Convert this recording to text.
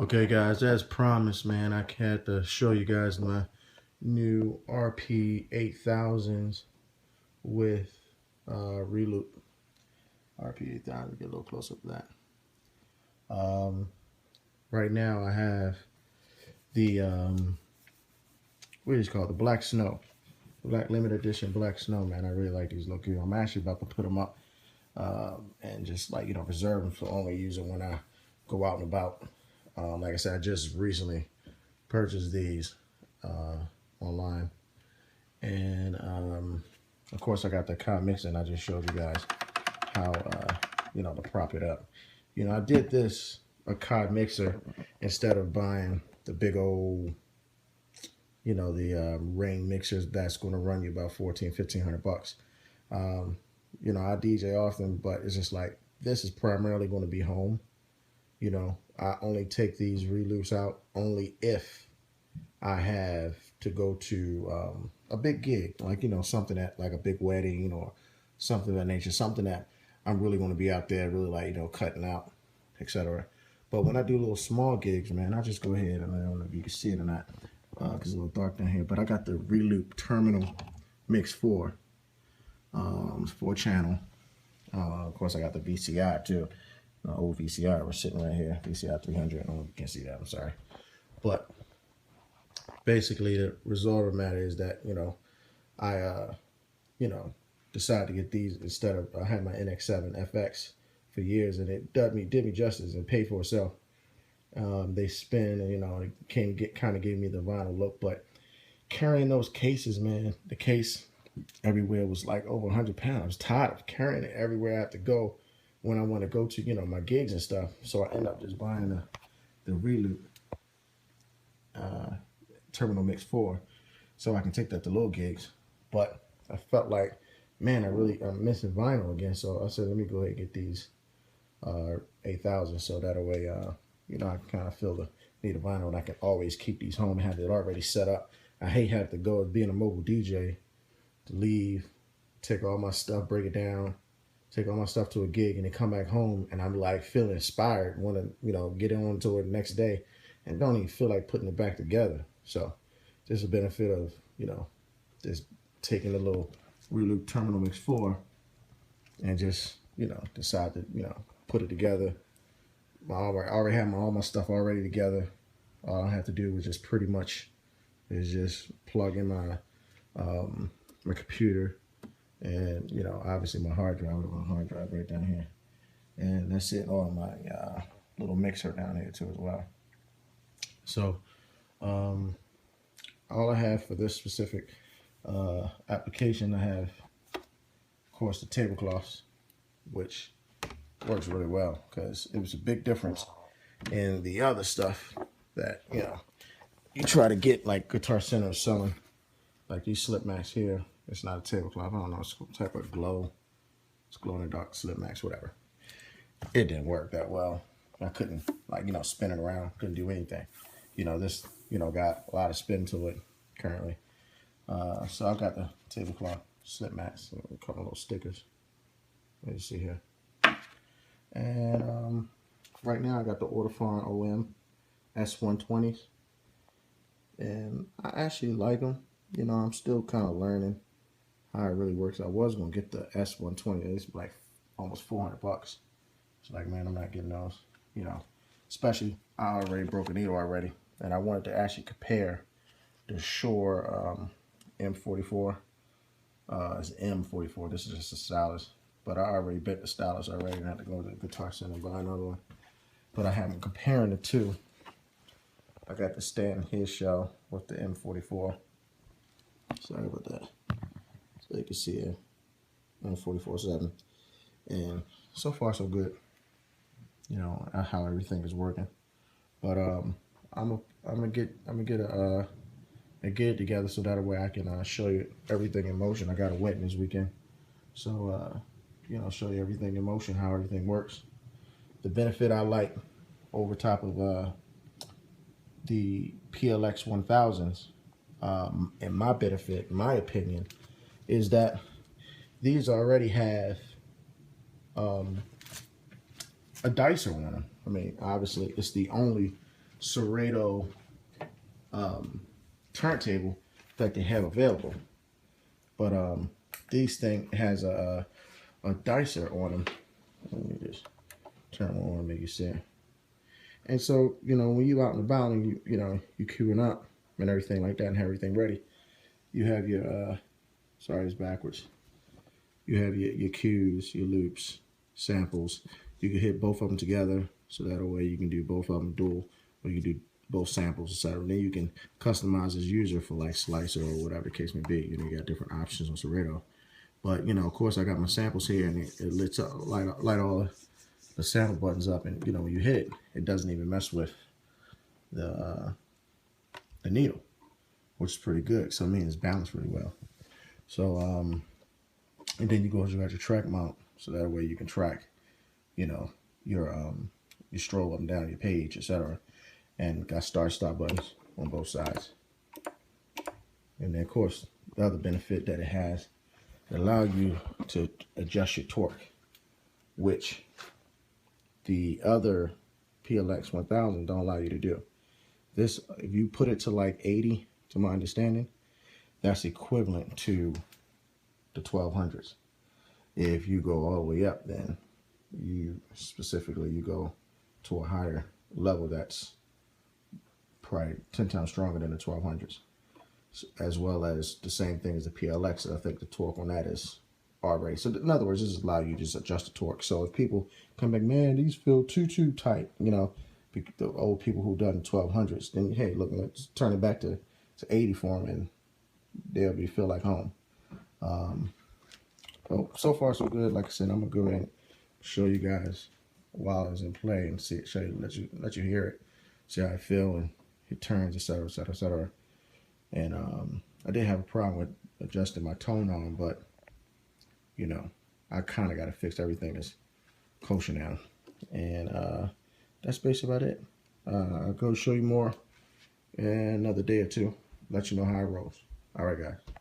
Okay guys, as promised, man, I had to show you guys my new Rp-8000s with Reloop. Rp-8000, get a little close up to that. Right now I have the, what is it called? The Black Snow. Black Limited Edition Black Snow, man. I really like these look here. I'm actually about to put them up and just like, reserve them for only using when I go out and about. Like I said, I just recently purchased these online, and of course I got the AKai amx, and I just showed you guys how to prop it up. I did this AKai mixer instead of buying the big old the ring mixers that's going to run you about $1,400-1,500. I DJ often, but it's just like this is primarily going to be home. I only take these reloops out only if I have to go to a big gig, like, something that, like a big wedding, or something of that nature, something that I'm really going to be out there really like, cutting out, etc. But when I do little small gigs, man, I just go ahead, and I don't know if you can see it or not, because it's a little dark down here, but I got the Reloop Terminal Mix 4, 4-channel. Of course, I got the VCI too. Old VCR was sitting right here, VCI 300. I don't know if you can see that, I'm sorry. But basically the result of the matter is that, I, decided to get these instead of, I had my NX7 FX for years, and it did me justice and paid for itself. They spin, and, it kind of gave me the vinyl look, but carrying those cases, man, the case everywhere was like over 100 pounds. I was tired of carrying it everywhere I had to go when I want to go to, my gigs and stuff. So I end up just buying the Reloop Terminal Mix 4 so I can take that to little gigs. But I felt like, man, I'm missing vinyl again. So I said, let me go ahead and get these 8000, so that way, I can kind of feel the need of vinyl, and I can always keep these home and have it already set up. I hate having to go as being a mobile DJ to leave, take all my stuff, break it down, take all my stuff to a gig, and then come back home, and I'm like feeling inspired, want to, get on to it the next day, and don't even feel like putting it back together. So there's a benefit of, just taking the little Reloop Terminal Mix 4 and just, decide to, put it together. I already have all my stuff already together. All I have to do is just pretty much just plug in my computer, and obviously my hard drive right down here, and that's it. On my little mixer down here too as well. So all I have for this specific application, I have, of course, the tablecloths, which works really well, because it was a big difference in the other stuff that you try to get, like Guitar Center selling, like these slip mats here. It's not a tablecloth. I don't know. It's some type of glow. It's glow in the dark slip mats, whatever. It didn't work that well. I couldn't, like, spin it around. Couldn't do anything. This, got a lot of spin to it currently. So I got the tablecloth slip mats, a couple of little stickers. Let me see here. And right now I got the Ortofon OM S120s. And I actually like them. I'm still kind of learning how it really works. I was going to get the S120. It's like almost $400. It's like, man, I'm not getting those, especially I already broke a needle already. And I wanted to actually compare the Shure M44. It's M44. This is just a stylus. But I already bit the stylus already, and I had to go to the Guitar Center and buy another one. But I haven't comparing the two. I got the stand here shell with the M44. Sorry about that. So you can see it, M44.7, and so far so good. How everything is working. But I'm gonna get a gig together, so that way I can show you everything in motion. I got a wedding this weekend, so show you everything in motion, how everything works. The benefit I like over top of the PLX 1000s, and my benefit, in my opinion, is that these already have a dicer on them. I mean, obviously, it's the only Serrato turntable that they have available. But these thing has a dicer on them. Let me just turn one on and make you see. And so, you know, when you out and about and you queuing up and everything like that and have everything ready, you have your sorry, it's backwards. You have your cues, your loops, samples. You can hit both of them together, so that way you can do both of them dual, or you can do both samples, etc. And then you can customize as user for like slicer or whatever the case may be. You know, you got different options on Serrato. But you know, of course, I got my samples here, and it lights up, light all the sample buttons up, and you know, when you hit it, it doesn't even mess with the needle, which is pretty good. So I mean, it's balanced really well. So and then you got your track mount, so that way you can track, you know, your stroll up and down your page, etc. And got start stop buttons on both sides. And then of course the other benefit that it has, it allows you to adjust your torque, which the other PLX 1000 don't allow you to do. This, if you put it to like 80, to my understanding, that's equivalent to the 1200s. If you go all the way up, then you go to a higher level that's probably 10 times stronger than the 1200s, as well as the same thing as the PLX. I think the torque on that is already. So in other words, this is allow you to just adjust the torque. So if people come back, man, these feel too tight, you know, the old people who done 1200s, then hey, look, let's turn it back to 80 for them, and they'll feel like home. So far so good. Like I said, I'm gonna go ahead and show you guys while it's in play and let you hear it, see how I feel, and it turns, etc., etc., etc. And I did have a problem with adjusting my tone on, but you know, I kind of got to fix everything that's kosher now. And that's basically about it. I'll go show you more in another day or two, let you know how it rolls. All right, guys.